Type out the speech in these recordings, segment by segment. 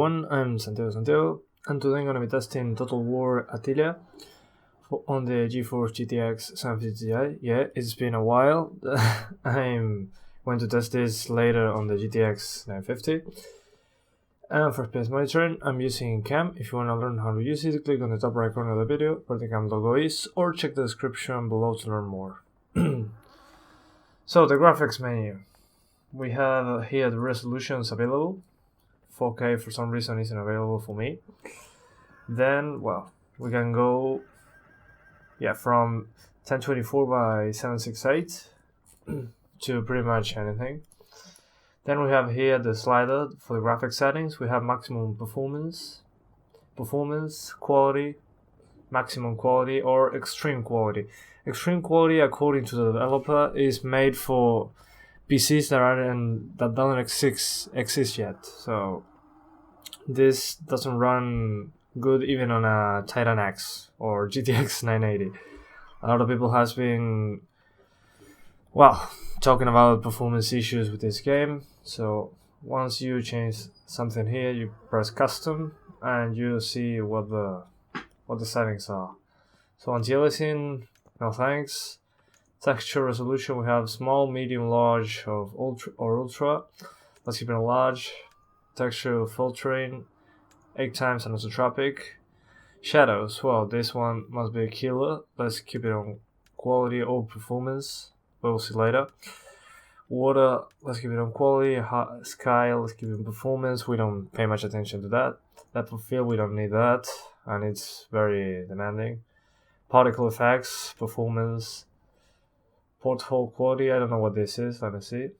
everyone, I'm Santiago, and today I'm going to be testing Total War Attila on the Geforce GTX 750 Ti. Yeah, it's been a while. I'm going to test this later on the GTX 950. And for space monitoring, I'm using Cam. If you want to learn how to use it, click on the top right corner of the video where the Cam logo is, or check the description below to learn more. So, the graphics menu. We have here the resolutions available. 4K for some reason isn't available for me. Then, well, we can go from 1024 by 768 to pretty much anything. Then we have here the slider for the graphic settings. We have maximum performance, quality, maximum quality, or extreme quality. Extreme quality, according to the developer, is made for PCs that don't exist yet. So this doesn't run good even on a Titan X or GTX 980. A lot of people has been talking about performance issues with this game. So once you change something here, you press custom and you see what the settings are. So anti-aliasing, no thanks. Texture resolution, we have small, medium, large, of ultra. Let's keep it on large. Texture filtering, 8 times anisotropic. Shadows, well, this one must be a killer. Let's keep it on quality or performance. We'll see later. Water, let's keep it on quality. Sky, let's keep it on performance. We don't pay much attention to that. Depth of field, we don't need that, and it's very demanding. Particle effects, performance. Porthole quality, I don't know what this is, let me see.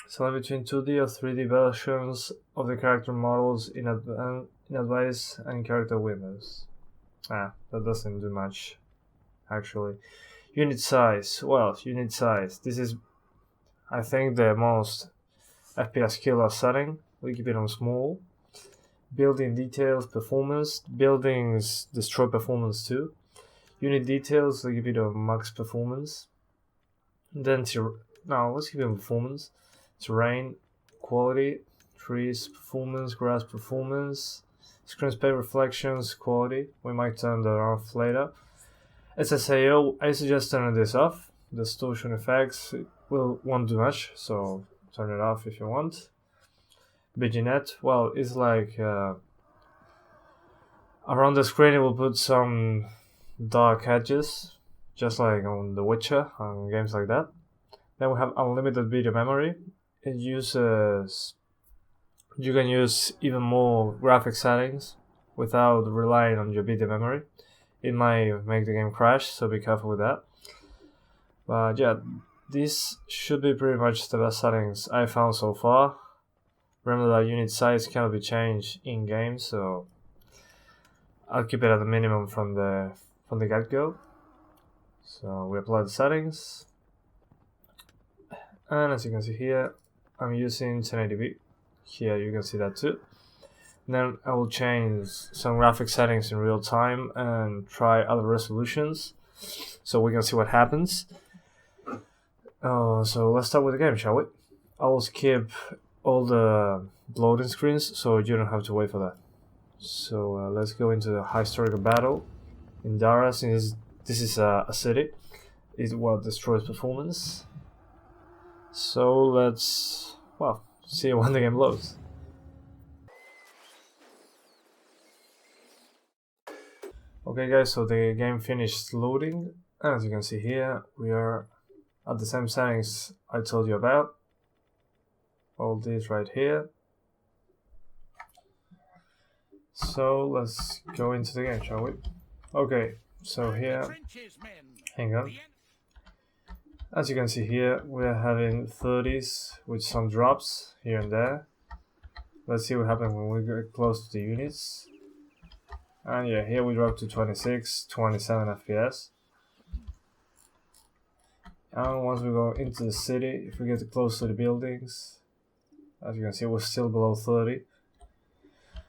Select between 2D or 3D versions of the character models in advice and character windows. That doesn't do much, actually. Unit size, this is, I think, the most FPS killer setting. We keep it on small. Building details, performance. Buildings destroy performance too. Unit details, we keep it on max performance. Then let's keep it on performance. Terrain, quality, trees, performance, grass, performance, screen space reflections, quality. We might turn that off later. SSAO, I suggest turning this off. Distortion effects won't do much, so turn it off if you want. BGNet, well, it's like around the screen it will put some dark edges, just like on The Witcher and games like that. Then we have unlimited video memory. It uses, you can use even more graphic settings without relying on your video memory. It might make the game crash, so be careful with that. But yeah, this should be pretty much the best settings I found so far. Remember that unit size cannot be changed in game, so I'll keep it at the minimum from the get-go. So we apply the settings, and as you can see here, I'm using 1080p. Here you can see that too. And then I will change some graphic settings in real time and try other resolutions, so we can see what happens. So let's start with the game, shall we? I will skip all the loading screens, so you don't have to wait for that. So let's go into the historical battle in Dara, since this is a city. Is what destroys performance. So let's see when the game loads. Okay guys, so the game finished loading, and as you can see here, we are at the same settings I told you about. All these right here. So let's go into the game, shall we? Okay, so here, hang on. As you can see here, we're having 30s with some drops here and there. Let's see what happens when we get close to the units. And yeah, here we drop to 26, 27 FPS. And once we go into the city, if we get close to the buildings, as you can see, we're still below 30.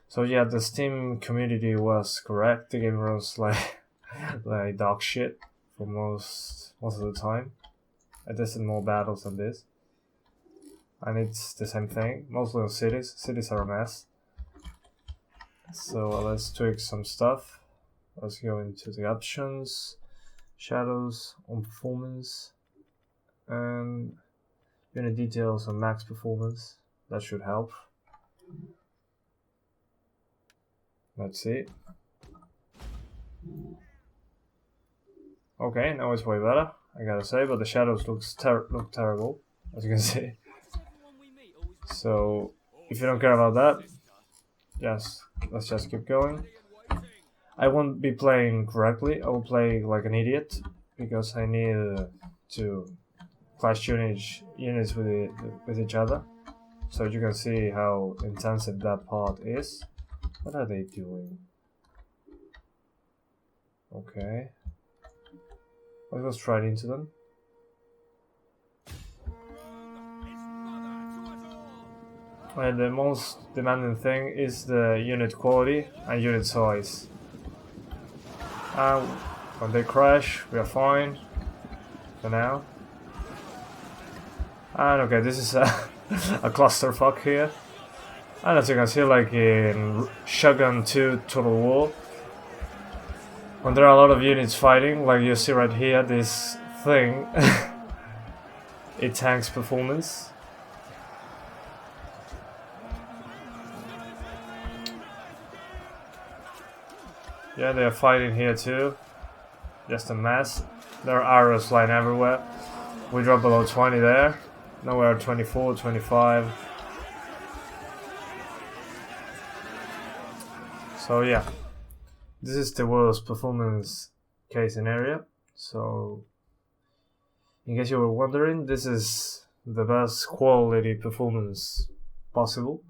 So yeah, the Steam community was correct. The game runs like dog shit for most of the time. I tested more battles than this. and it's the same thing, mostly on cities. Cities are a mess. So let's tweak some stuff. Let's go into the options, shadows, on performance, and unit details on max performance. That should help. Let's see. Okay, now it's way better, I gotta say, but the shadows look terrible, as you can see. So, if you don't care about that, yes, let's just keep going. I won't be playing correctly, I will play like an idiot, because I need to clash units with each other. So you can see how intensive that part is. What are they doing? Okay. Let's go straight into them. And the most demanding thing is the unit quality and unit size. When they crash, we are fine for now. And okay, this is a clusterfuck here. And as you can see, like in Shogun 2 Total War, when there are a lot of units fighting, like you see right here, this thing, it tanks performance. Yeah, they are fighting here too. Just a mess. There are arrows flying everywhere. We drop below 20 there. Now we're at 24, 25. So yeah, this is the worst performance case scenario. So, in case you were wondering, this is the best quality performance possible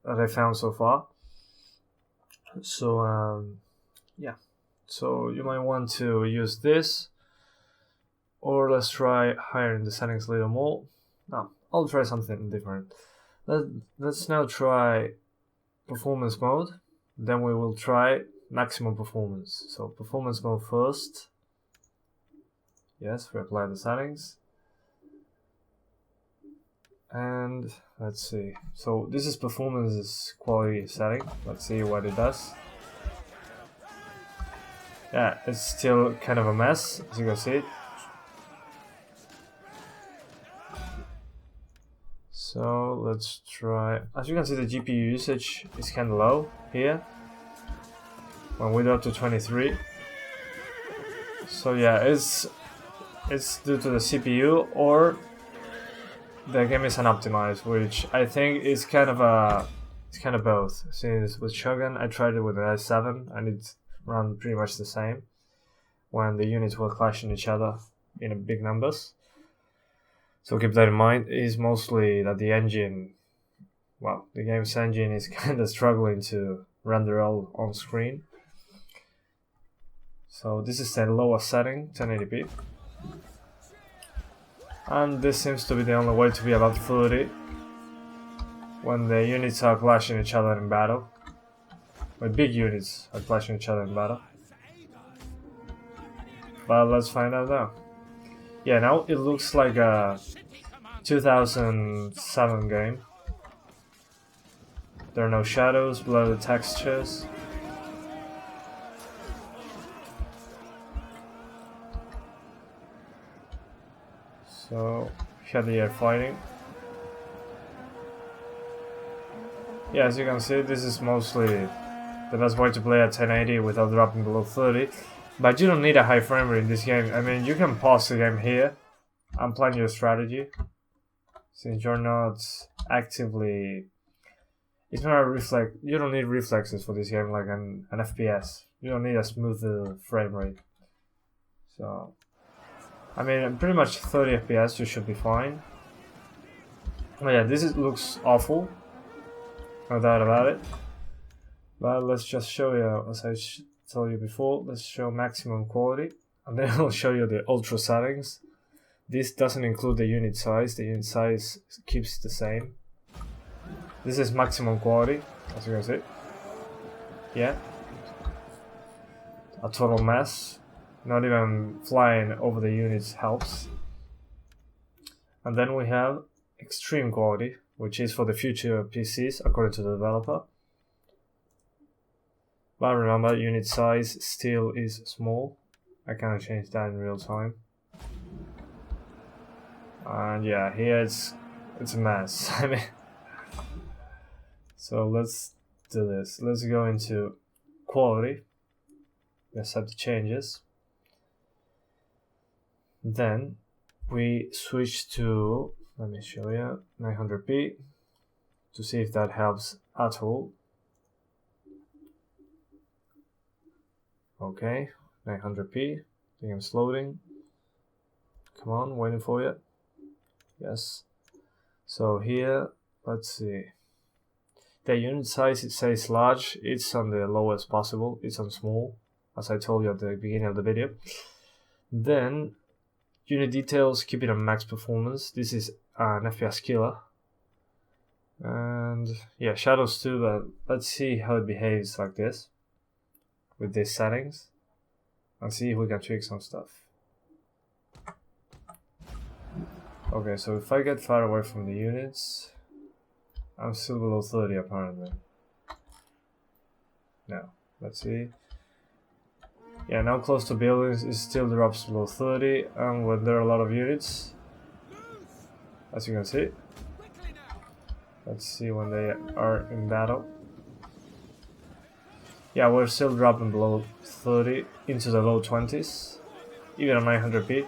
that I found so far. So yeah, so you might want to use this, or let's try higher in the settings a little more. No, I'll try something different. Let's now try performance mode, then we will try maximum performance. So performance mode first. Yes, we apply the settings. And let's see. So this is performance quality setting. Let's see what it does. Yeah, it's still kind of a mess, as you can see. So let's try. As you can see, the GPU usage is kind of low here. When we drop to 23. So yeah, it's due to the CPU, or the game is unoptimized, which I think is kind of both. Since with Shogun, I tried it with the i7 and it ran pretty much the same when the units were clashing each other in big numbers. So keep that in mind. It is mostly that the engine, well, the game's engine is kind of struggling to render all on screen. So this is the lowest setting, 1080p. And this seems to be the only way to be above 30 when the units are clashing each other in battle. When big units are clashing each other in battle. But let's find out now. Yeah, now it looks like a 2007 game. There are no shadows below the textures. So, here they are fighting. Yeah, as you can see, this is mostly the best way to play at 1080 without dropping below 30. But you don't need a high frame rate in this game. I mean, you can pause the game here and plan your strategy. Since you're not actively... It's not a reflex. You don't need reflexes for this game like an FPS. You don't need a smooth frame rate. So... I mean, pretty much 30 FPS, you should be fine. Oh yeah, looks awful. No doubt about it. But let's just show you, as I told you before, let's show maximum quality. And then I'll show you the ultra settings. This doesn't include the unit size. The unit size keeps the same. This is maximum quality, as you can see. Yeah. A total mess. Not even flying over the units helps. And then we have extreme quality, which is for the future PCs, according to the developer. But remember, unit size still is small. I cannot change that in real time. And yeah, here it's a mess. I mean, so let's do this. Let's go into quality. Let's set the changes. Then we switch to, let me show you, 900p to see if that helps at all. Okay, 900p. The game's loading. Come on, waiting for you. Yes. So here, let's see. The unit size, it says large. It's on the lowest possible. It's on small, as I told you at the beginning of the video. Then, unit details, keep it on max performance. This is an FPS killer. And yeah, shadows too, but let's see how it behaves like this with these settings and see if we can tweak some stuff. Okay, so if I get far away from the units, I'm still below 30 apparently. Now, let's see. Yeah, now close to buildings, it still drops below 30, and when there are a lot of units, as you can see. Let's see when they are in battle. Yeah, we're still dropping below 30 into the low 20s, even on 900p.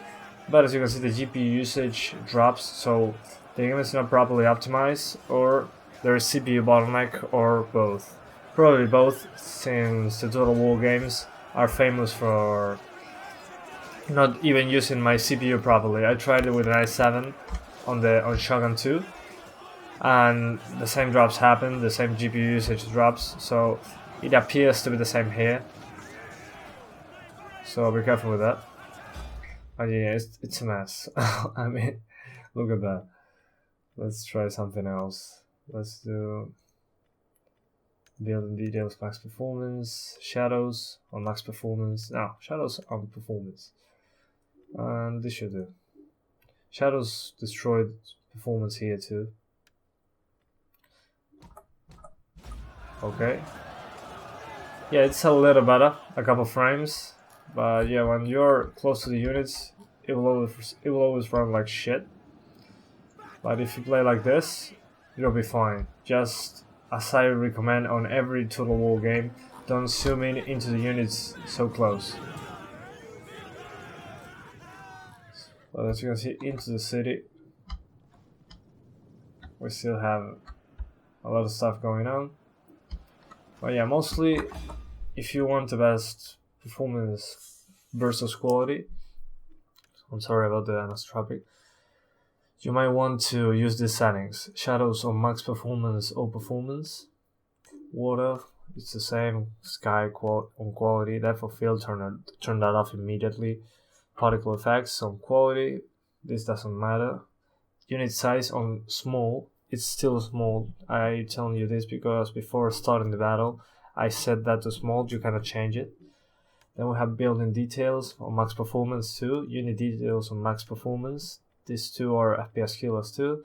But as you can see, the GPU usage drops, so the game is not properly optimized, or there is CPU bottleneck, or both. Probably both, since the Total War games are famous for not even using my CPU properly. I tried it with an i7 on Shogun 2, and the same drops happen, the same GPU usage drops, so it appears to be the same here. So be careful with that. And yeah, it's a mess. I mean, look at that. Let's try something else. Let's do building details, max performance, shadows on max performance. No, shadows on performance. And this should do. Shadows destroyed performance here too. Okay. Yeah, it's a little better, a couple frames. But yeah, when you're close to the units, it will always run like shit. But if you play like this, you'll be fine. Just as I recommend on every Total War game, don't zoom in into the units so close. But as you can see, into the city, we still have a lot of stuff going on. But yeah, mostly, if you want the best performance versus quality, I'm sorry about the anisotropic, you might want to use these settings. Shadows on max performance or performance. Water, it's the same. Sky on quality. Depth of field, turn that off immediately. Particle effects on quality, this doesn't matter. Unit size on small, it's still small. I'm telling you this because before starting the battle, I set that to small. You cannot change it. Then we have building details on max performance too. Unit details on max performance. These two are FPS killers too.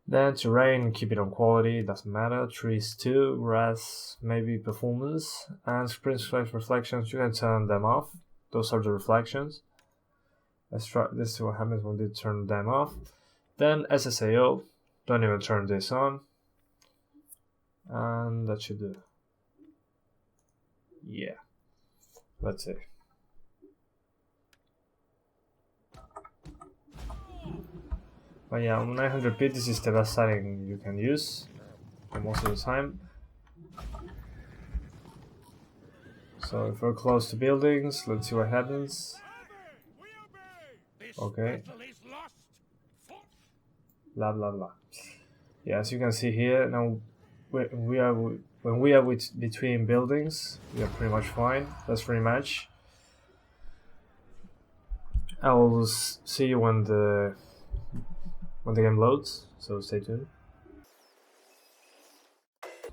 Then terrain, keep it on quality, doesn't matter. Trees too, grass, maybe performance. And screen space reflections, you can turn them off. Those are the reflections. Let's try this, see what happens when they turn them off. Then SSAO, don't even turn this on. And that should do. Yeah. Let's see. But yeah, on 900p, this is the best setting you can use for most of the time. So if we're close to buildings, let's see what happens. Okay. Blah blah blah. Yeah, as you can see here, now when we are between buildings, we are pretty much fine. That's pretty much. I will see you when the game loads, so stay tuned.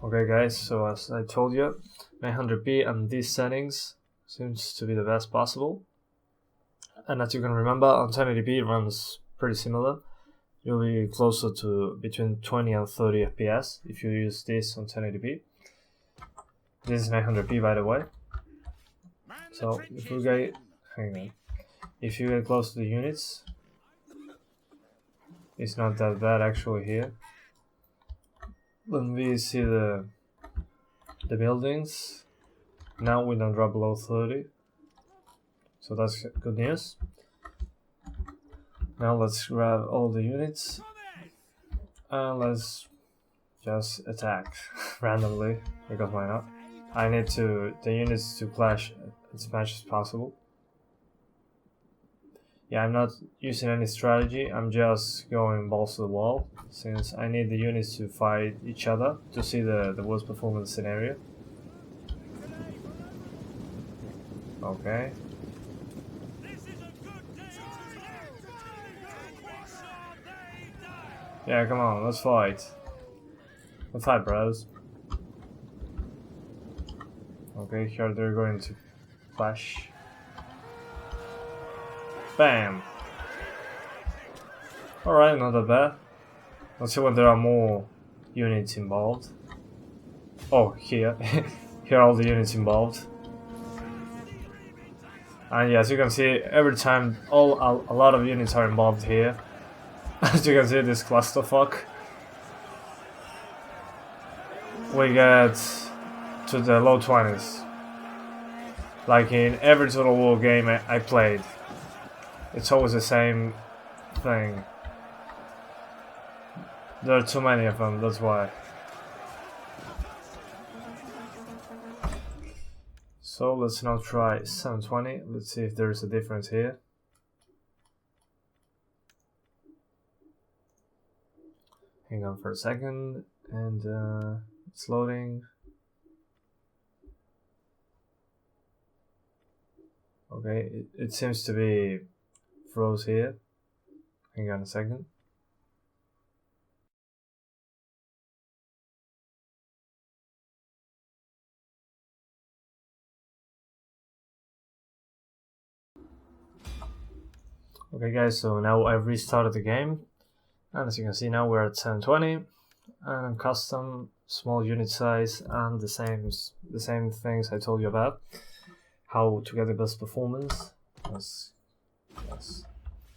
Okay guys, so as I told you, 900p and these settings seems to be the best possible. And as you can remember, on 1080p it runs pretty similar. You'll be closer to between 20 and 30 FPS if you use this on 1080p. This is 900p, by the way. So if we get, hang on, if you get close to the units, it's not that bad actually here. When we see the buildings, now we don't drop below 30, so that's good news. Now let's grab all the units and let's just attack randomly, because why not? I need the units to clash as much as possible. Yeah, I'm not using any strategy, I'm just going balls to the wall, since I need the units to fight each other to see the worst performance scenario. Okay. Yeah, come on, let's fight. Let's fight, bros. Okay, here they're going to clash. Bam! Alright, not that bad. Let's see when there are more units involved. Oh, here. Here are all the units involved. And yeah, as you can see, every time a lot of units are involved here. As you can see, this clusterfuck. We get to the low 20s. Like in every Total War game I played. It's always the same thing. There are too many of them, that's why. So let's now try 720. Let's see if there's a difference here. Hang on for a second, and it's loading. Okay, it seems to be froze here. Hang on a second. Okay guys, so now I've restarted the game, and as you can see now we're at 720 and custom, small unit size, and the same things I told you about, how to get the best performance. Let's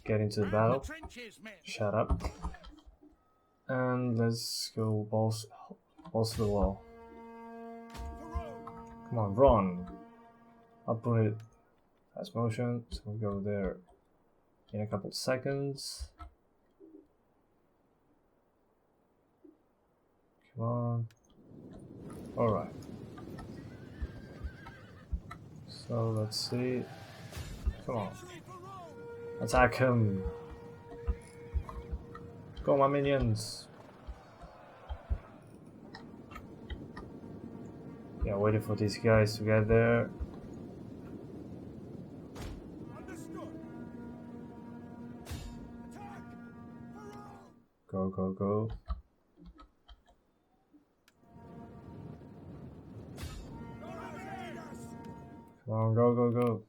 get into the battle. Shut up. And let's go balls to the wall. Come on, run. I'll put it fast motion, so we'll go there in a couple seconds. Come on. Alright. So let's see. Come on. Attack him. Go my minions. Yeah, waiting for these guys to get there. Go, go, go. Come on, go, go, go.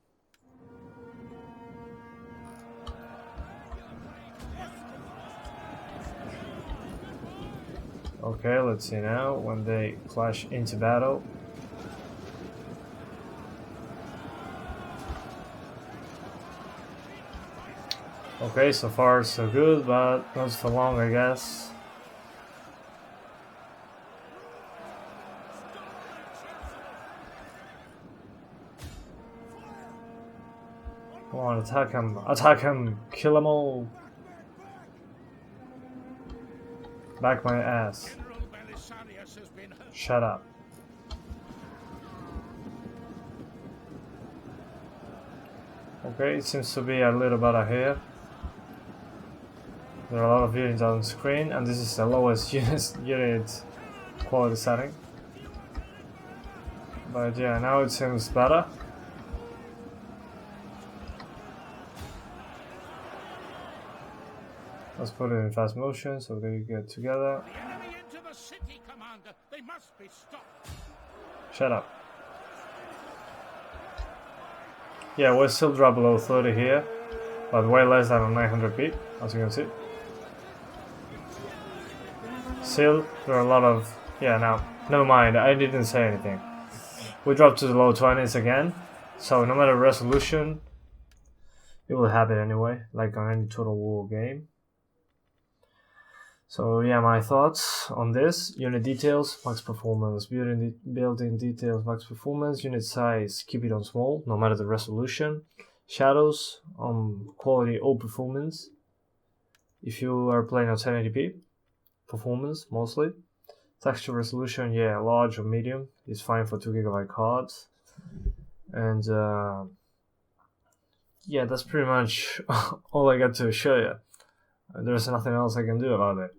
Okay, let's see now when they clash into battle. Okay, so far so good, but not for long, I guess. Come on, attack him, kill them all. Back my ass. Shut up. Okay, it seems to be a little better here. There are a lot of units on screen, and this is the lowest unit quality setting. But yeah, now it seems better. Let's put it in fast motion so they get together. The enemy into the city, Commander. They must be stopped. Shut up. Yeah, we're still drop below 30 here, but way less than on 900p, as you can see. Still, there are a lot of... Yeah, now, never mind, I didn't say anything. we dropped to the low 20s again. So no matter resolution, it will happen anyway, like on any Total War game. So yeah, my thoughts on this: unit details, max performance; building details, max performance; unit size, keep it on small, no matter the resolution; shadows, quality or performance. If you are playing on 1080p, performance mostly. Texture resolution, yeah, large or medium is fine for 2GB cards. And yeah, that's pretty much all I got to show you. There's nothing else I can do about it.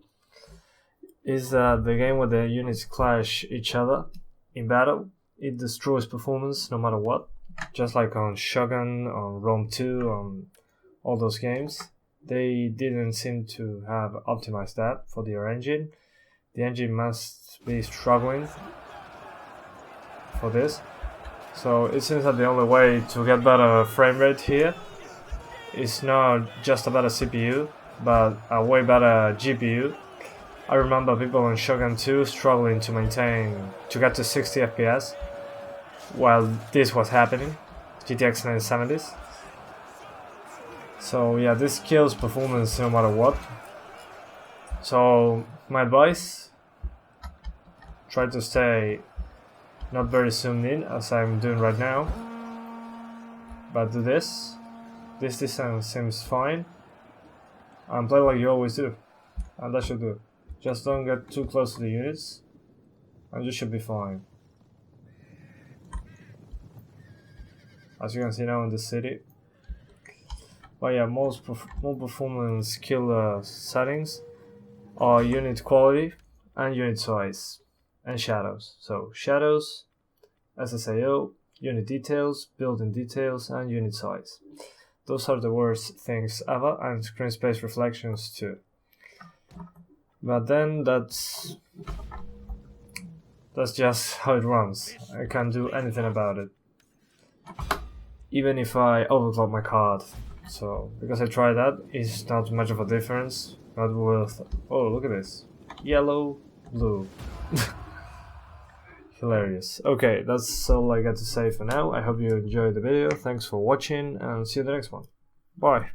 Is that the game where the units clash each other in battle, it destroys performance no matter what. Just like on Shogun, on Rome 2, on all those games. They didn't seem to have optimized that for their engine. The engine must be struggling for this. So it seems that the only way to get better frame rate here is not just a better CPU, but a way better GPU. I remember people on Shogun 2 struggling to get to 60 FPS while this was happening, GTX 970s. So yeah, this kills performance no matter what. So my advice, try to stay not very zoomed in as I'm doing right now, but do this. This distance seems fine, and play like you always do, and that should do. Just don't get too close to the units, and you should be fine. As you can see now in the city. But yeah, more performance killer settings are unit quality and unit size and shadows. So shadows, SSAO, unit details, building details, and unit size. Those are the worst things ever, and screen space reflections too. But then that's just how it runs. I can't do anything about it. Even if I overclock my card. So, because I tried that, it's not much of a difference. But with, oh, look at this. Yellow, blue. Hilarious. Okay, that's all I got to say for now. I hope you enjoyed the video. Thanks for watching, and see you in the next one. Bye.